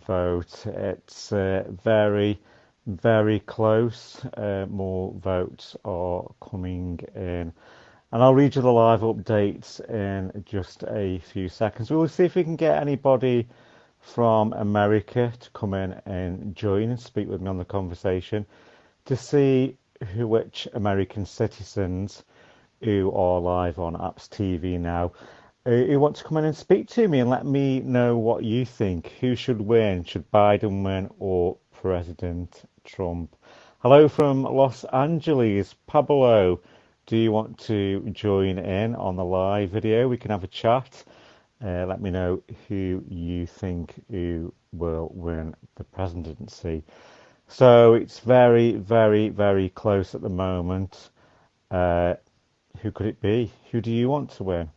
vote. It's very, very close. More votes are coming in. And I'll read you the live updates in just a few seconds. We'll see if we can get anybody from America to come in and join and speak with me on the conversation to see which American citizens who are live on Apps TV now who want to come in and speak to me and let me know what you think. Who should win? Should Biden win or President Trump? Hello from Los Angeles, Pablo. Do you want to join in on the live video? We can have a chat. Let me know who you think who will win the presidency. So it's very, very, very close at the moment. Uh, who could it be? Who do you want to win?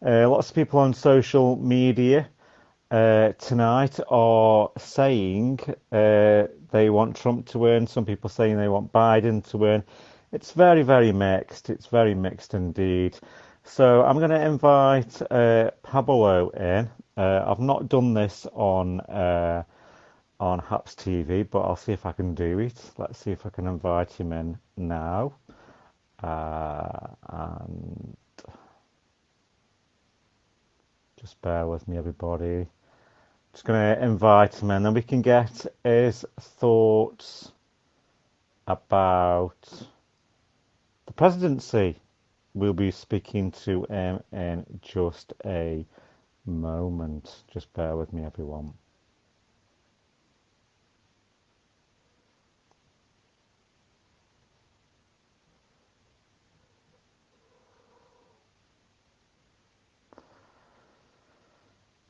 Lots of people on social media tonight are saying they want Trump to win. Some people saying they want Biden to win. It's very, very mixed. It's very mixed indeed. So I'm going to invite Pablo in. I've not done this on Haps TV, but I'll see if I can do it. Let's see if I can invite him in now. And just bear with me, everybody. Just going to invite him in, and we can get his thoughts about the presidency. We'll be speaking to him in just a moment. Just bear with me, everyone.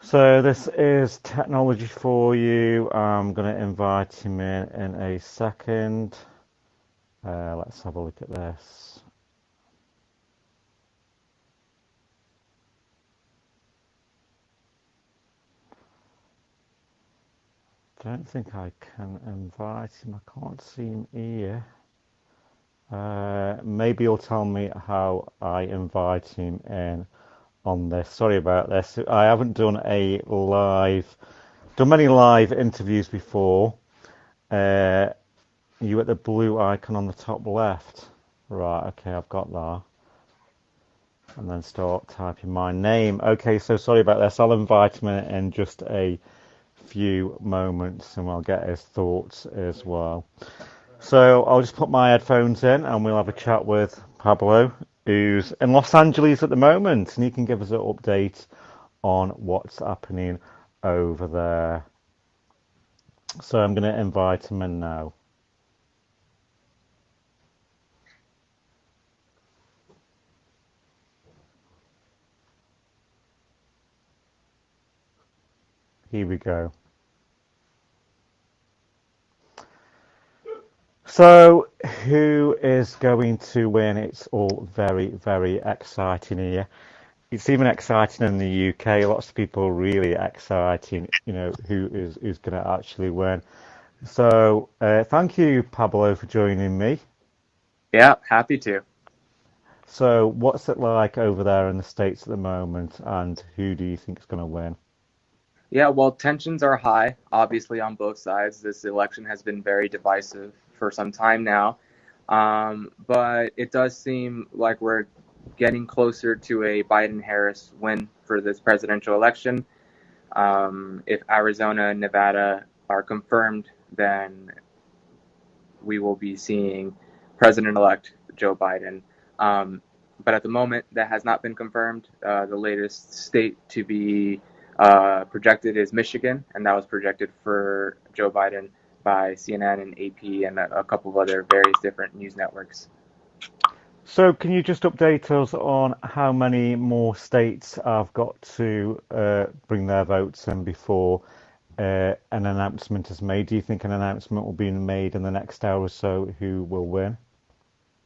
So this is technology for you. I'm going to invite him in a second. Let's have a look at this. Don't think I can invite him. I can't see him here. Maybe you'll tell me how I invite him in on this. Sorry about this. I haven't done many live interviews before. You at the blue icon on the top left. Right, okay, I've got that. And then start typing my name. Okay, so sorry about this. I'll invite him in just a few moments and I'll get his thoughts as well. So I'll just put my headphones in and we'll have a chat with Pablo, who's in Los Angeles at the moment, and he can give us an update on what's happening over there. So I'm going to invite him in now. Here we go. So, who is going to win? It's all very, very exciting here. It's even exciting in the UK. Lots of people really exciting, who's going to actually win. So, thank you, Pablo, for joining me. Yeah, happy to. So, what's it like over there in the States at the moment, and who do you think is going to win? Yeah, well, tensions are high, obviously, on both sides. This election has been very divisive for some time now. But it does seem like we're getting closer to a Biden-Harris win for this presidential election. If Arizona and Nevada are confirmed, then we will be seeing President-elect Joe Biden. But at the moment, that has not been confirmed. The latest state to be projected is Michigan, and that was projected for Joe Biden by CNN and AP and a couple of other various different news networks. So, can you just update us on how many more states have got to bring their votes in before an announcement is made? Do you think an announcement will be made in the next hour or so who will win?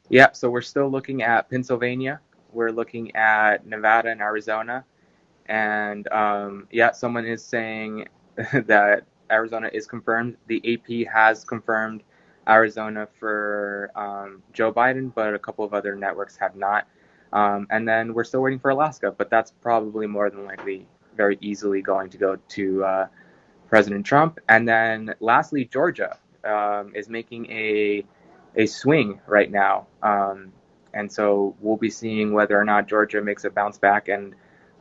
Yeah, so we're still looking at Pennsylvania. We're looking at Nevada and Arizona. And yeah, someone is saying that Arizona is confirmed. The AP has confirmed Arizona for Joe Biden, but a couple of other networks have not. And then we're still waiting for Alaska, but that's probably more than likely very easily going to go to President Trump. And then lastly, Georgia is making a swing right now. And so we'll be seeing whether or not Georgia makes a bounce back and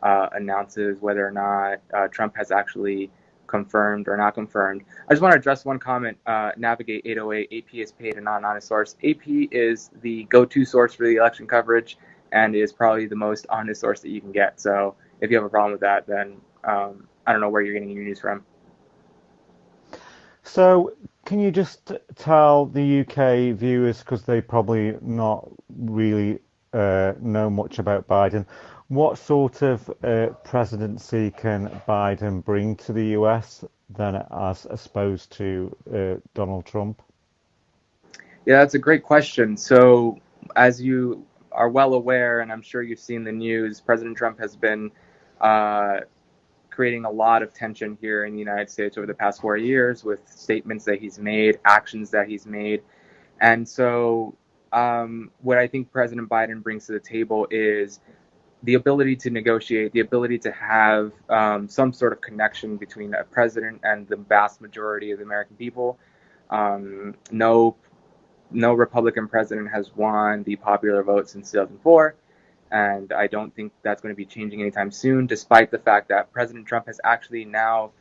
announces whether or not Trump has actually confirmed or not confirmed. I just want to address one comment. Navigate 808, AP is paid and not an honest source. AP is the go-to source for the election coverage and is probably the most honest source that you can get. So if you have a problem with that, then I don't know where you're getting your news from. So, can you just tell the UK viewers, because they probably not really know much about Biden, what sort of presidency can Biden bring to the US then as opposed to Donald Trump? Yeah, that's a great question. So, as you are well aware, and I'm sure you've seen the news, President Trump has been uh, creating a lot of tension here in the United States over the past 4 years with statements that he's made, actions that he's made. And so, what I think President Biden brings to the table is the ability to negotiate, the ability to have some sort of connection between a president and the vast majority of the American people. No no Republican president has won the popular vote since 2004, and I don't think that's going to be changing anytime soon, despite the fact that President Trump has actually now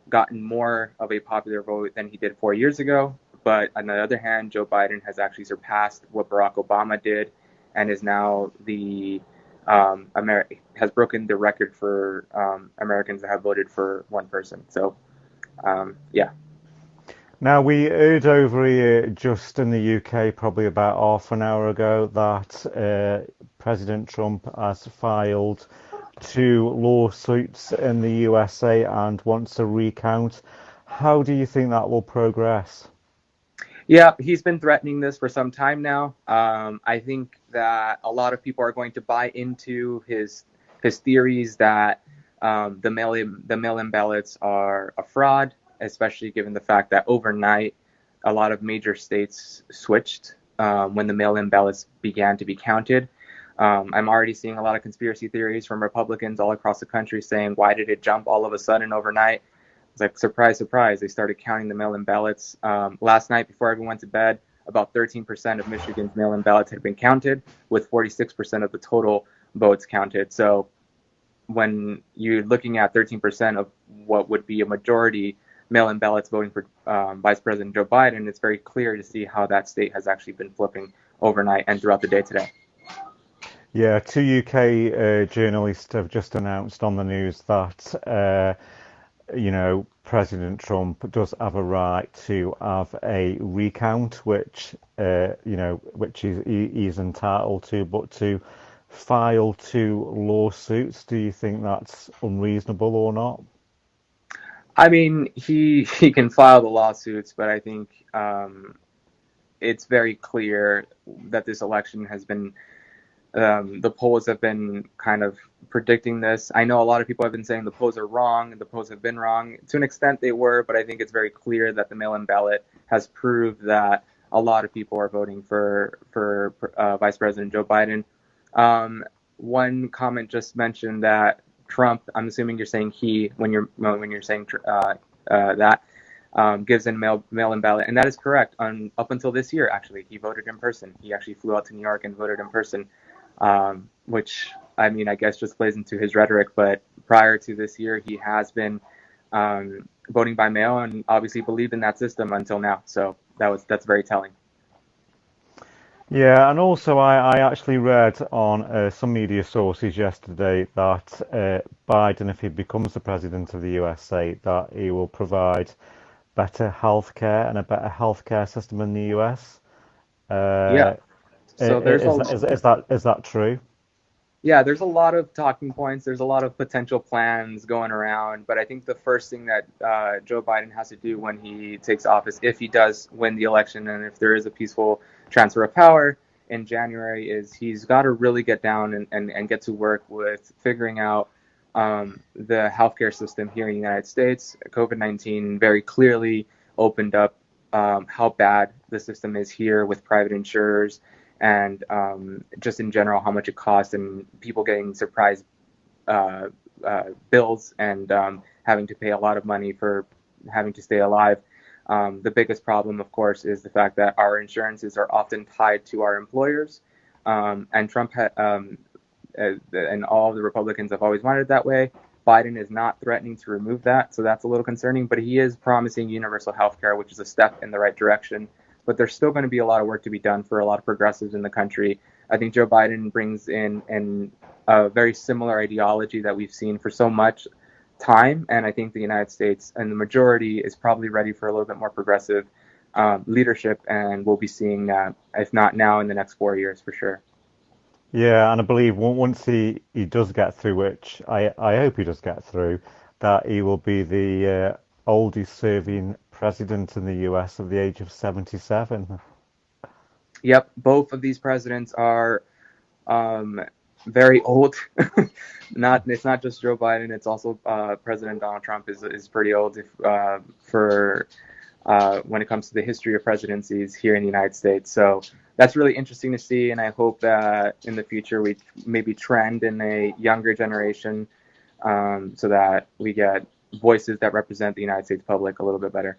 gotten more of a popular vote than he did 4 years ago. But on the other hand, Joe Biden has actually surpassed what Barack Obama did, and is now the has broken the record for Americans that have voted for one person. So, yeah. Now, we heard over here, just in the UK, probably about half an hour ago, that President Trump has filed two lawsuits in the USA and wants a recount. How do you think that will progress? Yeah, he's been threatening this for some time now. I think that a lot of people are going to buy into his theories that the mail-in ballots are a fraud, especially given the fact that overnight a lot of major states switched when the mail-in ballots began to be counted. I'm already seeing a lot of conspiracy theories from Republicans all across the country saying, why did it jump all of a sudden overnight? It's like, surprise, surprise. They started counting the mail-in ballots. Last night, before everyone went to bed, about 13% of Michigan's mail-in ballots had been counted, with 46% of the total votes counted. So when you're looking at 13% of what would be a majority mail-in ballots voting for Vice President Joe Biden, it's very clear to see how that state has actually been flipping overnight and throughout the day today. Yeah, two UK journalists have just announced on the news that President Trump does have a right to have a recount, which which he's entitled to, but to file two lawsuits, do you think that's unreasonable or not? I mean, he can file the lawsuits, but I think it's very clear that this election has been the polls have been kind of predicting this. I know a lot of people have been saying the polls are wrong, and the polls have been wrong. To an extent, they were, but I think it's very clear that the mail-in ballot has proved that a lot of people are voting for Vice President Joe Biden. One comment just mentioned that Trump. I'm assuming you're saying he when you're saying that. Gives in mail-in ballot, and that is correct. Up until this year, actually, he voted in person. He actually flew out to New York and voted in person, which, I mean, I guess just plays into his rhetoric. But prior to this year, he has been voting by mail and obviously believed in that system until now. So that's very telling. Yeah, and also I actually read on some media sources yesterday that Biden, if he becomes the president of the USA, that he will provide better healthcare and a better healthcare system in the US. Yeah. Uh, So there's a is that true? Yeah, there's a lot of talking points. There's a lot of potential plans going around. But I think the first thing that Joe Biden has to do when he takes office, if he does win the election and if there is a peaceful transfer of power in January, is he's got to really get down and get to work with figuring out the healthcare system here in the United States. COVID-19 very clearly opened up how bad the system is here with private insurers and just in general how much it costs and people getting surprise bills and having to pay a lot of money for having to stay alive. The biggest problem, of course, is the fact that our insurances are often tied to our employers, and and all of the Republicans have always wanted it that way. Biden is not threatening to remove that, so that's a little concerning. But he is promising universal health care, which is a step in the right direction. But there's still going to be a lot of work to be done for a lot of progressives in the country. I think Joe Biden brings in a very similar ideology that we've seen for so much time, and I think the United States and the majority is probably ready for a little bit more progressive leadership, and we'll be seeing that, if not now, in the next 4 years for sure. Yeah, and I believe once he does get through, which I hope he does get through, that he will be the oldest serving president in the US of the age of 77. Yep, both of these presidents are um, very old. Not It's not just Joe Biden; it's also President Donald Trump is pretty old if, for when it comes to the history of presidencies here in the United States. So that's really interesting to see, and I hope that in the future we maybe trend in a younger generation, so that we get voices that represent the United States public a little bit better.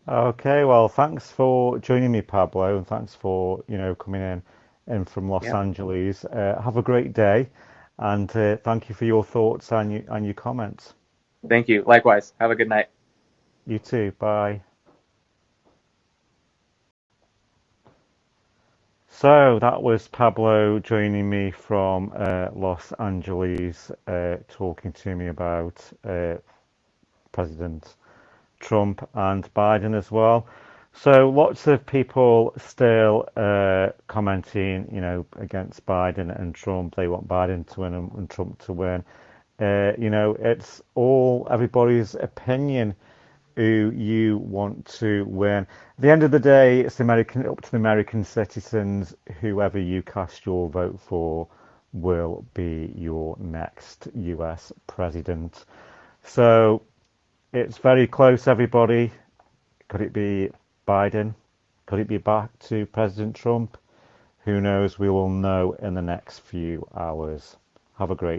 Okay, well, thanks for joining me, Pablo, and thanks for, coming in from Los Yeah, Angeles. Have a great day, and thank you for your thoughts and your comments. thank you. Likewise. Have a good night. You too. Bye. So that was Pablo joining me from Los Angeles, talking to me about President Trump and Biden as well. So lots of people still commenting, against Biden and Trump. They want Biden to win and Trump to win. It's all everybody's opinion who you want to win. At the end of the day, it's up to the American citizens. Whoever you cast your vote for will be your next US president. So it's very close, everybody. Could it be Biden? Could it be back to President Trump? Who knows? We will know in the next few hours. Have a great